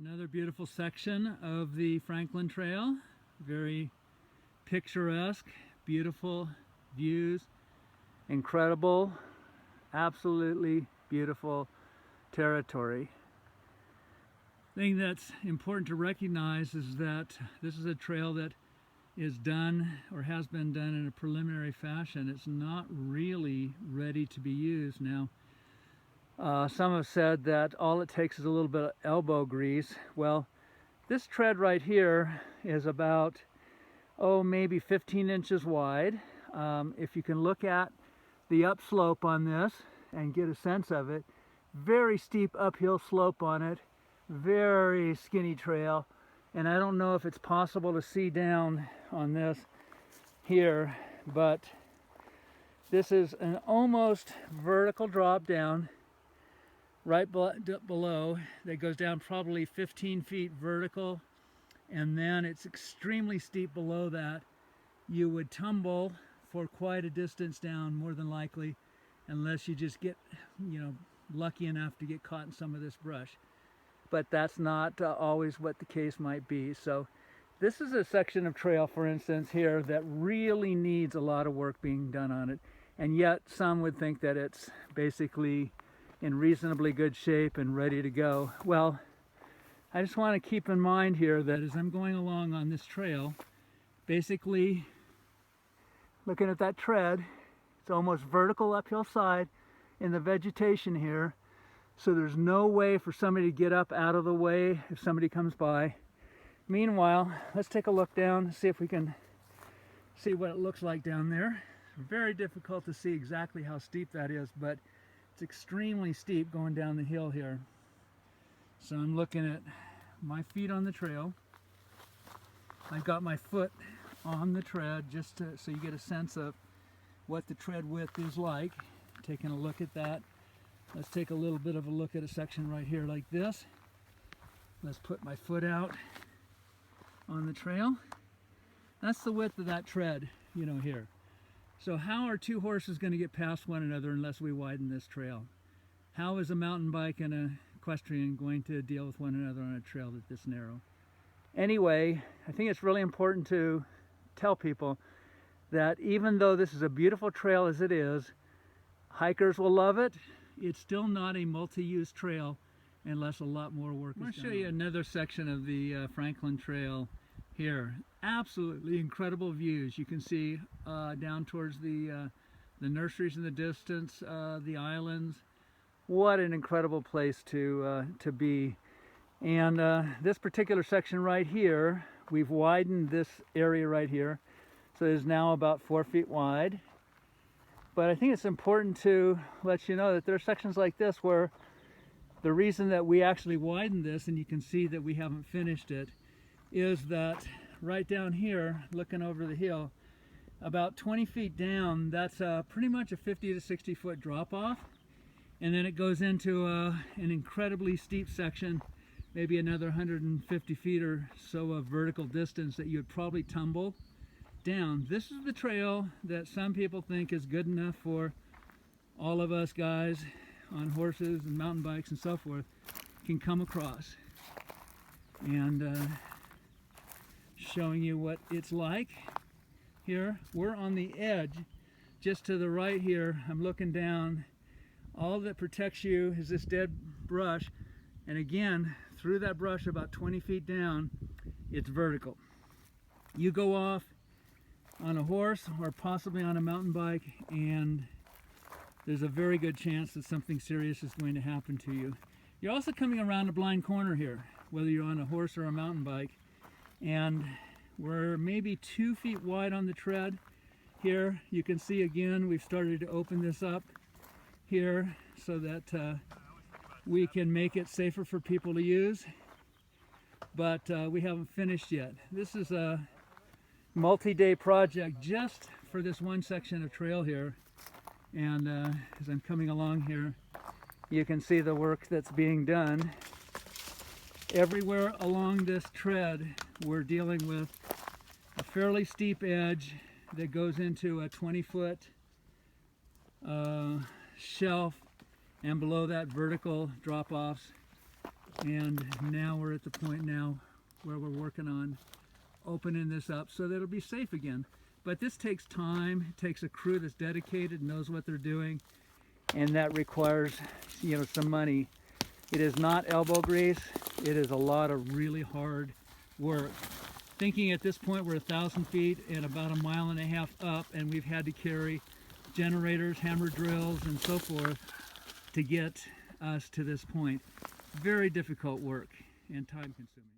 Another beautiful section of the Franklin Trail. Very picturesque, beautiful views, incredible, absolutely beautiful territory. The thing that's important to recognize is that this is a trail that is done or has been done in a preliminary fashion. It's not really ready to be used now. Some have said that all it takes is a little bit of elbow grease. Well, this tread right here is about, maybe 15 inches wide. If you can look at the upslope on this and get a sense of it, very steep uphill slope on it, very skinny trail, and I don't know if it's possible to see down on this here, but this is an almost vertical drop down right below that goes down probably 15 feet vertical, and then it's extremely steep below that. You would tumble for quite a distance down, more than likely, unless you just get, lucky enough to get caught in some of this brush. But that's not always what the case might be. So this is a section of trail, for instance, here that really needs a lot of work being done on it, and yet some would think that it's basically in reasonably good shape and ready to go. Well, I just want to keep in mind here that as I'm going along on this trail, basically looking at that tread, it's almost vertical uphill side in the vegetation here, so there's no way for somebody to get up out of the way if somebody comes by. Meanwhile, let's take a look down and see if we can see what it looks like down there. It's very difficult to see exactly how steep that is, but it's extremely steep going down the hill here. So I'm looking at my feet on the trail. I've got my foot on the tread just so you get a sense of what the tread width is like. Taking a look at that. Let's take a little bit of a look at a section right here like this. Let's put my foot out on the trail. That's the width of that tread, here. So how are two horses going to get past one another unless we widen this trail? How is a mountain bike and an equestrian going to deal with one another on a trail that's this narrow? Anyway, I think it's really important to tell people that even though this is a beautiful trail as it is, hikers will love it. It's still not a multi-use trail unless a lot more work is done. I'm going to show you another section of the Franklin Trail here. Absolutely incredible views. You can see down towards the nurseries in the distance, the islands. What an incredible place to be. And this particular section right here, we've widened this area right here, so it is now about 4 feet wide. But I think it's important to let you know that there are sections like this where the reason that we actually widened this, and you can see that we haven't finished it, is that right down here, looking over the hill, about 20 feet down, that's pretty much a 50 to 60 foot drop off. And then it goes into an incredibly steep section, maybe another 150 feet or so of vertical distance that you would probably tumble down. This is the trail that some people think is good enough for all of us guys on horses and mountain bikes and so forth can come across. And showing you what it's like here. We're on the edge just to the right here. I'm looking down. All that protects you is this dead brush, and again, through that brush about 20 feet down, it's vertical. You go off on a horse or possibly on a mountain bike, and there's a very good chance that something serious is going to happen to you. You're also coming around a blind corner here, whether you're on a horse or a mountain bike, and we're maybe 2 feet wide on the tread here. You can see again we've started to open this up here so that we can make it safer for people to use, but we haven't finished yet. This is a multi-day project just for this one section of trail here, and as I'm coming along here, you can see the work that's being done. Everywhere along this tread, we're dealing with a fairly steep edge that goes into a 20-foot shelf, and below that vertical drop-offs. And now we're at the point now where we're working on opening this up so that it'll be safe again. But this takes time. It takes a crew that's dedicated, knows what they're doing, and that requires, you know, some money. It is not elbow grease. It is a lot of really hard work. Thinking at this point we're 1,000 feet and about 1.5 miles up, and we've had to carry generators, hammer drills, and so forth to get us to this point. Very difficult work and time consuming.